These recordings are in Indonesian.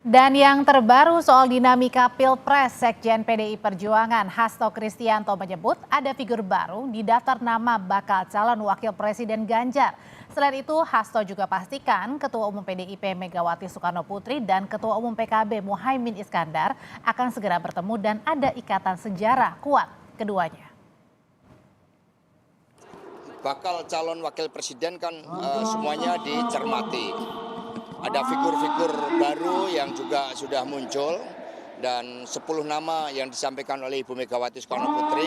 Dan yang terbaru soal dinamika Pilpres, Sekjen PDI Perjuangan Hasto Kristianto menyebut ada figur baru di daftar nama bakal calon wakil presiden Ganjar. Selain itu, Hasto juga pastikan Ketua Umum PDIP Megawati Soekarno Putri dan Ketua Umum PKB Muhaimin Iskandar akan segera bertemu dan ada ikatan sejarah kuat keduanya. Bakal calon wakil presiden kan semuanya dicermati. Ada figur-figur baru yang juga sudah muncul dan 10 nama yang disampaikan oleh Ibu Megawati Soekarno Putri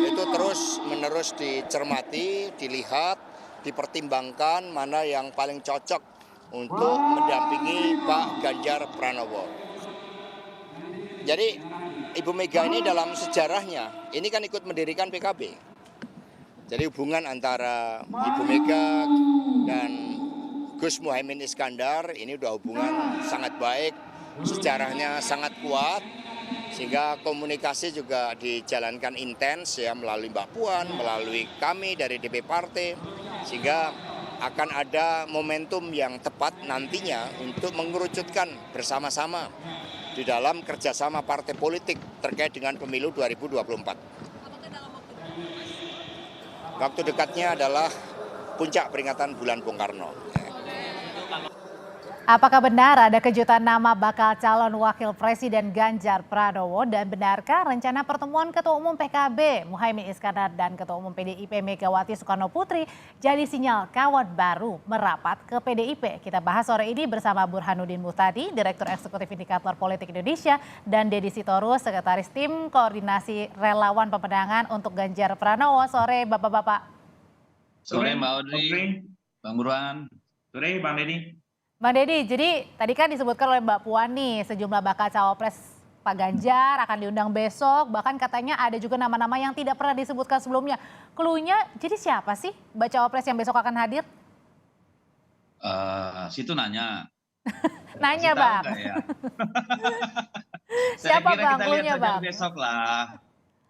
itu terus-menerus dicermati, dilihat, dipertimbangkan mana yang paling cocok untuk mendampingi Pak Ganjar Pranowo. Jadi Ibu Mega ini dalam sejarahnya ini kan ikut mendirikan PKB. Jadi hubungan antara Ibu Mega dan Gus Muhaimin Iskandar ini udah hubungan sangat baik, sejarahnya sangat kuat, sehingga komunikasi juga dijalankan intens ya melalui Mbak Puan, melalui kami dari DP Partai, sehingga akan ada momentum yang tepat nantinya untuk mengerucutkan bersama-sama di dalam kerjasama partai politik terkait dengan pemilu 2024. Waktu dekatnya adalah puncak peringatan bulan Bung Karno. Apakah benar ada kejutan nama bakal calon wakil presiden Ganjar Pranowo dan benarkah rencana pertemuan Ketua Umum PKB Muhaimin Iskandar dan Ketua Umum PDIP Megawati Soekarno Putri jadi sinyal kawan baru merapat ke PDIP? Kita bahas sore ini bersama Burhanuddin Muhtadi, Direktur Eksekutif Indikator Politik Indonesia, dan Deddy Sitorus, Sekretaris Tim Koordinasi Relawan Pemenangan untuk Ganjar Pranowo. Sore Bapak-Bapak. Sore Mbak Audrey, Bang Burhan. Sore Bang Deddy. Bang Deddy, jadi tadi kan disebutkan oleh Mbak Puan nih, sejumlah bakal cawapres Pak Ganjar akan diundang besok, bahkan katanya ada juga nama-nama yang tidak pernah disebutkan sebelumnya. Cluenya jadi siapa sih baca cawapres yang besok akan hadir? Situ nanya. Nanya Bang. Ya? Siapa Bang? Kita lihat Bang? Besok lah.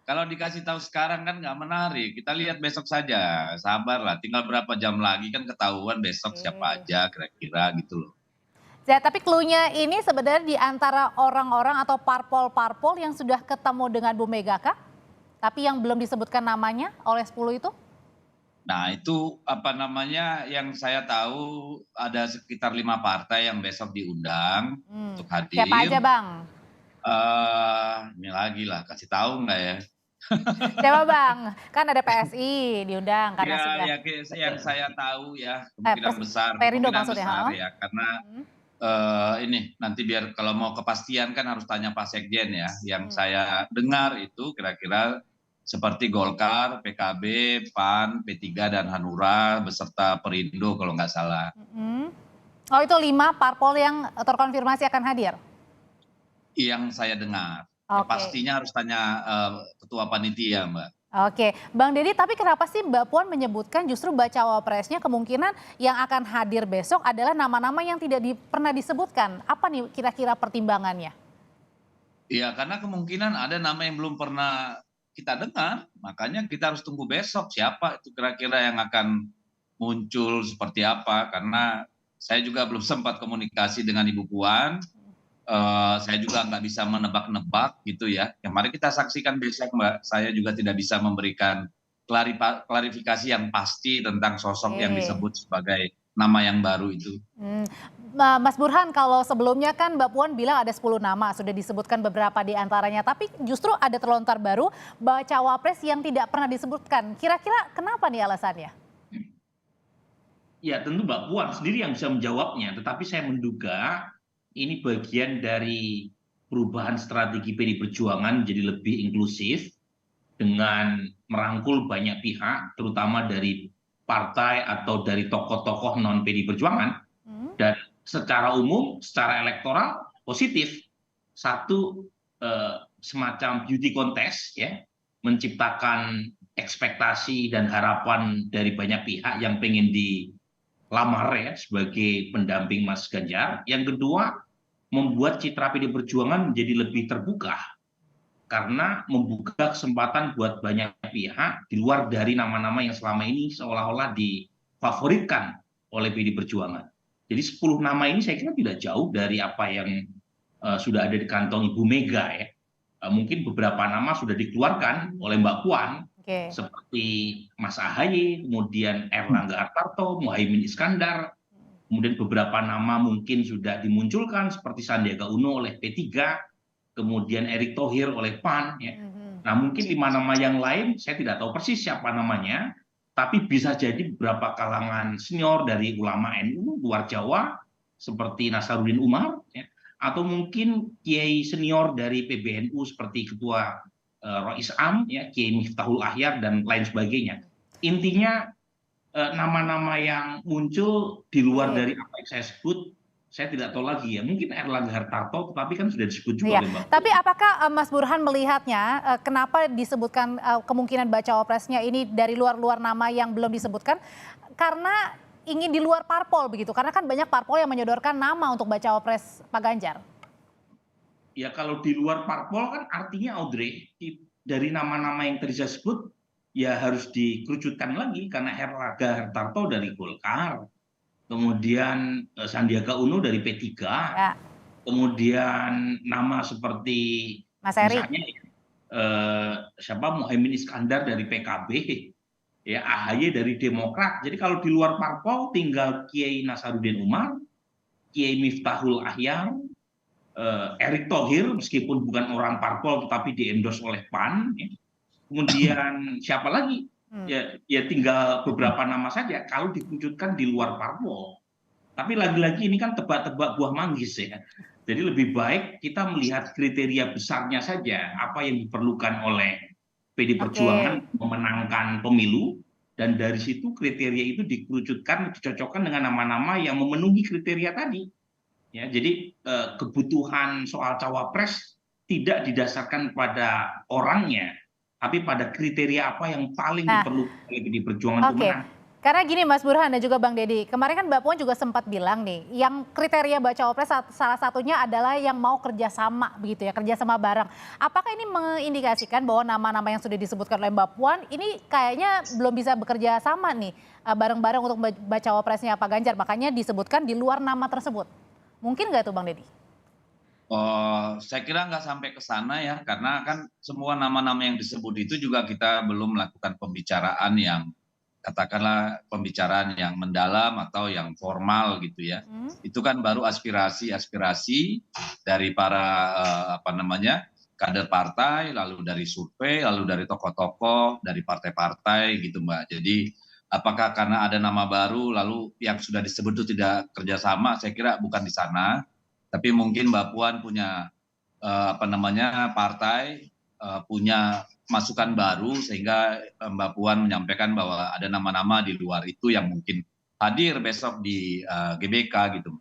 Kalau dikasih tahu sekarang kan nggak menarik. Kita lihat besok saja. Sabarlah. Tinggal berapa jam lagi kan ketahuan besok siapa aja kira-kira gitu loh. Ya, tapi cluenya ini sebenarnya di antara orang-orang atau parpol-parpol yang sudah ketemu dengan Bu Mega kah? Tapi yang belum disebutkan namanya oleh 10 itu? Nah itu apa namanya yang saya tahu ada sekitar 5 partai yang besok diundang untuk hadir. Siapa aja Bang? Ini lagi lah, kasih tahu nggak ya? Siapa Bang? Kan ada PSI diundang karena sudah. Ya, yang saya tahu ya kemungkinan besar. Perindo maksudnya. Ya, karena ini nanti biar kalau mau kepastian kan harus tanya Pak Sekjen ya. Yang saya dengar itu kira-kira seperti Golkar, PKB, PAN, P3 dan Hanura beserta Perindo kalau nggak salah. Oh itu 5 parpol yang terkonfirmasi akan hadir? Yang saya dengar. Ya, pastinya harus tanya ketua panitia Mbak. Oke, Bang Deddy, tapi kenapa sih Mbak Puan menyebutkan justru bacawa presnya kemungkinan yang akan hadir besok adalah nama-nama yang tidak pernah disebutkan? Apa nih kira-kira pertimbangannya? Iya, karena kemungkinan ada nama yang belum pernah kita dengar, makanya kita harus tunggu besok siapa itu kira-kira yang akan muncul seperti apa, karena saya juga belum sempat komunikasi dengan Ibu Puan. Saya juga nggak bisa menebak-nebak gitu ya. Yang mari kita saksikan besok Mbak. Saya juga tidak bisa memberikan klarifikasi yang pasti tentang sosok yang disebut sebagai nama yang baru itu. Mas Burhan, kalau sebelumnya kan Mbak Puan bilang ada 10 nama, sudah disebutkan beberapa di antaranya. Tapi justru ada terlontar baru bacawa pres yang tidak pernah disebutkan. Kira-kira kenapa nih alasannya? Ya tentu Mbak Puan sendiri yang bisa menjawabnya. Tetapi saya menduga ini bagian dari perubahan strategi PDI Perjuangan jadi lebih inklusif dengan merangkul banyak pihak, terutama dari partai atau dari tokoh-tokoh non PDI Perjuangan. Dan secara umum, secara elektoral positif. Satu semacam beauty contest ya, menciptakan ekspektasi dan harapan dari banyak pihak yang pengen dilamar ya sebagai pendamping Mas Ganjar. Yang kedua, membuat citra PDI Perjuangan menjadi lebih terbuka karena membuka kesempatan buat banyak pihak di luar dari nama-nama yang selama ini seolah-olah difavoritkan oleh PDI Perjuangan. Jadi 10 nama ini saya kira tidak jauh dari apa yang sudah ada di kantong Ibu Mega ya. Mungkin beberapa nama sudah dikeluarkan oleh Mbak Puan, Oke. seperti Mas Ahaye, kemudian Erlangga Hartarto, Muhaimin Iskandar, kemudian beberapa nama mungkin sudah dimunculkan seperti Sandiaga Uno oleh P3, kemudian Erick Thohir oleh PAN. Ya. Nah mungkin 5 nama yang lain saya tidak tahu persis siapa namanya, tapi bisa jadi beberapa kalangan senior dari ulama NU luar Jawa seperti Nasaruddin Umar, ya, atau mungkin kiai senior dari PBNU seperti Ketua Rois Am, ya, Kiai Miftahul Ahyar dan lain sebagainya. Intinya nama-nama yang muncul di luar dari apa yang saya sebut, saya tidak tahu lagi ya. Mungkin Erlangga Hartarto, tetapi kan sudah disebut juga oleh Mbak. Tapi apakah Mas Burhan melihatnya kenapa disebutkan kemungkinan bacawa presnya ini dari luar-luar nama yang belum disebutkan? Karena ingin di luar parpol begitu, karena kan banyak parpol yang menyodorkan nama untuk bacawa pres Pak Ganjar. Ya kalau di luar parpol kan artinya Audrey, dari nama-nama yang tadi saya sebut ya harus dikerucutkan lagi, karena Erlangga Hartarto dari Golkar, kemudian Sandiaga Uno dari P3, ya. Kemudian nama seperti Mas Eri, misalnya siapa Muhaimin Iskandar dari PKB, ya AHY dari Demokrat. Jadi kalau di luar parpol tinggal Kiai Nasaruddin Umar, Kiai Miftahul Ahyar, Erick Thohir meskipun bukan orang parpol tetapi di-endorse oleh PAN. Ya. Kemudian siapa lagi? Ya tinggal beberapa nama saja kalau dikerucutkan di luar parpol. Tapi lagi-lagi ini kan tebak-tebak buah manggis ya. Jadi lebih baik kita melihat kriteria besarnya saja, apa yang diperlukan oleh PD Perjuangan memenangkan pemilu, dan dari situ kriteria itu dikerucutkan, dicocokkan dengan nama-nama yang memenuhi kriteria tadi. Ya, jadi kebutuhan soal cawapres tidak didasarkan pada orangnya, tapi pada kriteria apa yang paling diperlukan oleh PD Perjuangan untuk menang. Karena gini Mas Burhan dan juga Bang Deddy, kemarin kan Mbak Puan juga sempat bilang nih, yang kriteria bacawa pres salah satunya adalah yang mau kerjasama begitu ya, kerjasama bareng. Apakah ini mengindikasikan bahwa nama-nama yang sudah disebutkan oleh Mbak Puan ini kayaknya belum bisa bekerja sama nih bareng-bareng untuk bacawa presnya Pak Ganjar, makanya disebutkan di luar nama tersebut. Mungkin nggak tuh Bang Deddy? Saya kira nggak sampai ke sana ya, karena kan semua nama-nama yang disebut itu juga kita belum melakukan pembicaraan yang katakanlah pembicaraan yang mendalam atau yang formal gitu ya. Itu kan baru aspirasi dari para kader partai, lalu dari survei, lalu dari tokoh-tokoh, dari partai-partai gitu Mbak. Jadi apakah karena ada nama baru lalu yang sudah disebut itu tidak kerjasama, saya kira bukan di sana. Tapi mungkin Mbak Puan punya partai, punya masukan baru sehingga Mbak Puan menyampaikan bahwa ada nama-nama di luar itu yang mungkin hadir besok di GBK gitu.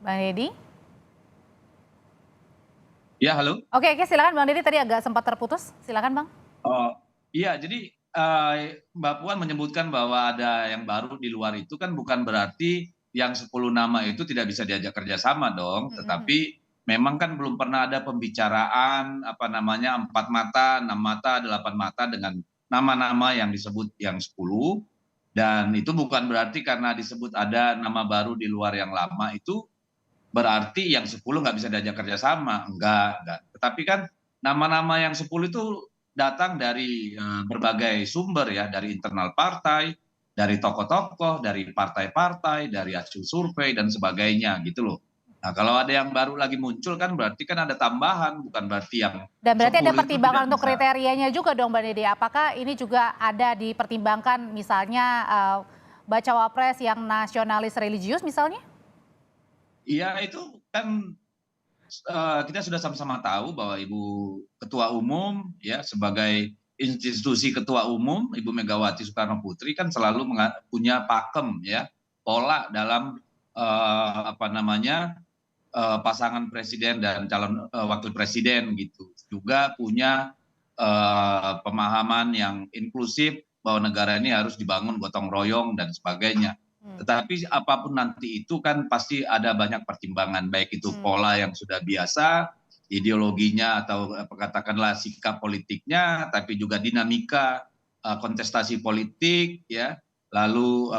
Bang Deddy? Ya, halo. Oke, silakan Bang Deddy, tadi agak sempat terputus. Silakan Bang. Iya, jadi Mbak Puan menyebutkan bahwa ada yang baru di luar itu kan bukan berarti yang 10 nama itu tidak bisa diajak kerjasama dong, tetapi memang kan belum pernah ada pembicaraan 4 mata, 6 mata, 8 mata dengan nama-nama yang disebut yang 10, dan itu bukan berarti karena disebut ada nama baru di luar yang lama itu berarti yang 10 nggak bisa diajak kerjasama, enggak. Tetapi kan nama-nama yang 10 itu datang dari berbagai sumber ya, dari internal partai, dari tokoh-tokoh, dari partai-partai, dari hasil survei dan sebagainya gitu loh. Nah kalau ada yang baru lagi muncul kan berarti kan ada tambahan, bukan berarti yang. Dan berarti ada pertimbangan untuk kriterianya juga dong Mbak Deddy. Apakah ini juga ada dipertimbangkan misalnya bacawa pres yang nasionalis religius misalnya? Iya itu kan kita sudah sama-sama tahu bahwa Ibu Ketua Umum ya sebagai institusi Ketua Umum Ibu Megawati Soekarno Putri kan selalu punya pakem ya, pola dalam pasangan presiden dan calon wakil presiden gitu. Juga punya pemahaman yang inklusif bahwa negara ini harus dibangun gotong royong dan sebagainya. Tetapi apapun nanti itu kan pasti ada banyak pertimbangan, baik itu pola yang sudah biasa, ideologinya atau katakanlah sikap politiknya, tapi juga dinamika kontestasi politik ya, lalu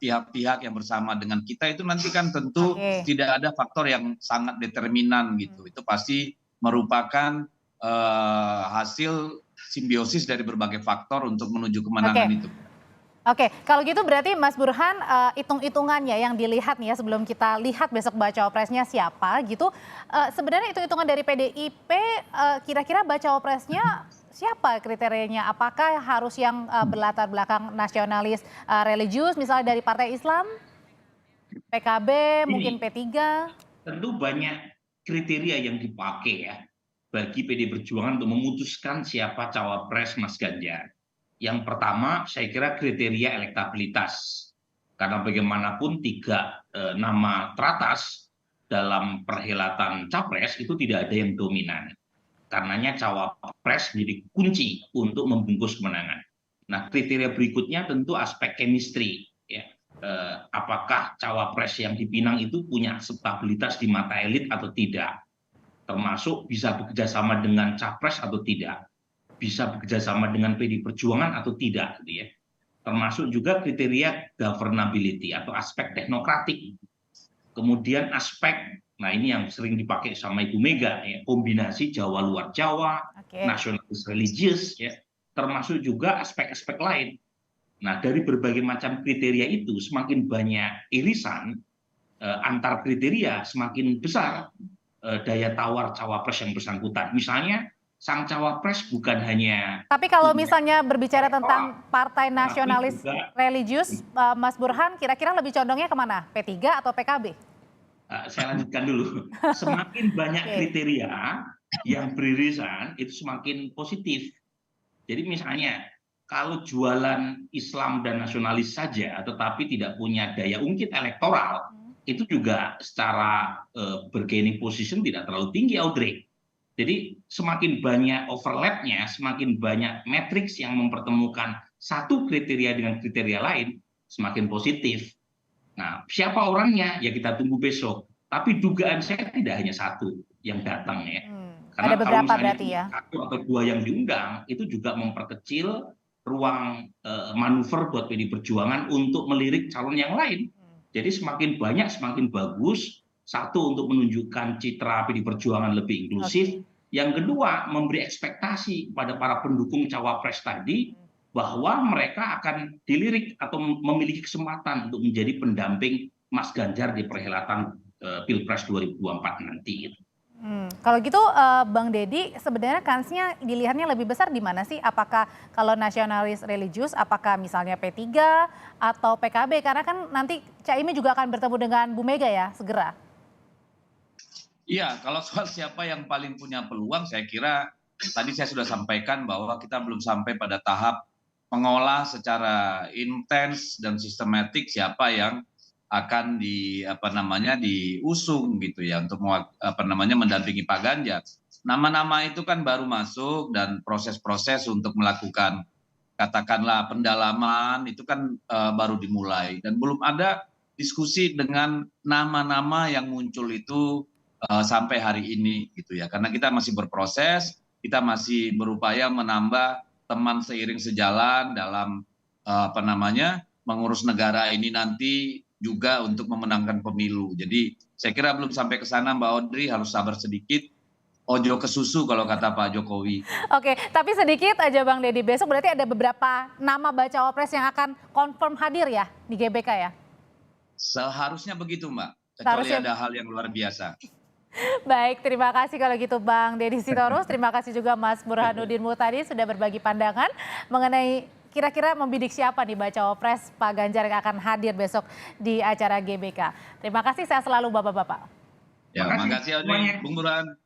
pihak-pihak yang bersama dengan kita itu nanti kan tentu tidak ada faktor yang sangat determinan gitu. Itu pasti merupakan hasil simbiosis dari berbagai faktor untuk menuju kemenangan itu. Oke, kalau gitu berarti Mas Burhan hitung-hitungannya yang dilihat nih ya sebelum kita lihat besok baca presnya siapa gitu. Sebenarnya hitung-hitungan dari PDIP kira-kira baca presnya siapa kriterianya? Apakah harus yang berlatar belakang nasionalis religius misalnya dari Partai Islam, PKB, mungkin P3? Tentu banyak kriteria yang dipakai ya bagi PD Perjuangan untuk memutuskan siapa cawapres Mas Ganjar. Yang pertama saya kira kriteria elektabilitas. Karena bagaimanapun 3 nama teratas dalam perhelatan capres itu tidak ada yang dominan. Karenanya cawapres menjadi kunci untuk membungkus kemenangan. Nah, kriteria berikutnya tentu aspek chemistry. Ya. Apakah cawapres yang dipinang itu punya akseptabilitas di mata elit atau tidak? Termasuk bisa bekerjasama dengan capres atau tidak? Bisa bekerjasama dengan PD Perjuangan atau tidak? Gitu ya. Termasuk juga kriteria governability atau aspek teknokratik. Kemudian aspek, nah ini yang sering dipakai sama Ibu Mega, ya, kombinasi Jawa luar Jawa, nasionalis religius, ya, termasuk juga aspek-aspek lain. Nah dari berbagai macam kriteria itu semakin banyak irisan antar kriteria, semakin besar daya tawar cawapres yang bersangkutan. Misalnya sang cawapres bukan hanya... Tapi kalau misalnya berbicara tentang partai nasionalis religius, Mas Burhan kira-kira lebih condongnya kemana? P3 atau PKB? Saya lanjutkan dulu. Semakin banyak kriteria yang beririsan itu semakin positif. Jadi misalnya kalau jualan Islam dan nasionalis saja tetapi tidak punya daya ungkit elektoral, itu juga secara bargaining position tidak terlalu tinggi, Audrey. Jadi semakin banyak overlapnya, semakin banyak matriks yang mempertemukan satu kriteria dengan kriteria lain, semakin positif. Nah, siapa orangnya? Ya kita tunggu besok. Tapi dugaan saya tidak hanya satu yang datang ya. Karena ada beberapa kalau berarti ya. 1 atau 2 yang diundang, itu juga memperkecil ruang manuver buat PD Perjuangan untuk melirik calon yang lain. Jadi semakin banyak, semakin bagus. Satu, untuk menunjukkan citra PD Perjuangan lebih inklusif. Yang kedua, memberi ekspektasi pada para pendukung cawapres tadi bahwa mereka akan dilirik atau memiliki kesempatan untuk menjadi pendamping Mas Ganjar di perhelatan Pilpres 2024 nanti. Kalau gitu Bang Deddy, sebenarnya kansnya dilihatnya lebih besar di mana sih? Apakah kalau nasionalis religius, apakah misalnya P3 atau PKB? Karena kan nanti Caimin juga akan bertemu dengan Bu Mega ya, segera. Iya, kalau soal siapa yang paling punya peluang, saya kira tadi saya sudah sampaikan bahwa kita belum sampai pada tahap mengolah secara intens dan sistematik siapa yang akan diusung gitu ya untuk mendampingi Pak Ganjar. Nama-nama itu kan baru masuk dan proses-proses untuk melakukan katakanlah pendalaman itu kan baru dimulai dan belum ada diskusi dengan nama-nama yang muncul itu sampai hari ini gitu ya, karena kita masih berproses, kita masih berupaya menambah teman seiring sejalan dalam mengurus negara ini nanti juga untuk memenangkan pemilu. Jadi saya kira belum sampai ke sana Mbak Audrey, harus sabar sedikit. Ojo ke susu kalau kata Pak Jokowi. Oke, tapi sedikit aja Bang Deddy, besok berarti ada beberapa nama baca-wapres yang akan confirm hadir ya di GBK ya? Seharusnya begitu Mbak, kecuali ada hal yang luar biasa. Baik, terima kasih kalau gitu Bang Deddy Sitorus. Terima kasih juga Mas Burhanuddin Muhtadi sudah berbagi pandangan mengenai kira-kira membidik siapa nih baca-wapres Pak Ganjar yang akan hadir besok di acara GBK. Terima kasih, saya selalu Bapak-Bapak. Ya, makasih Audrey, Bung Burhan.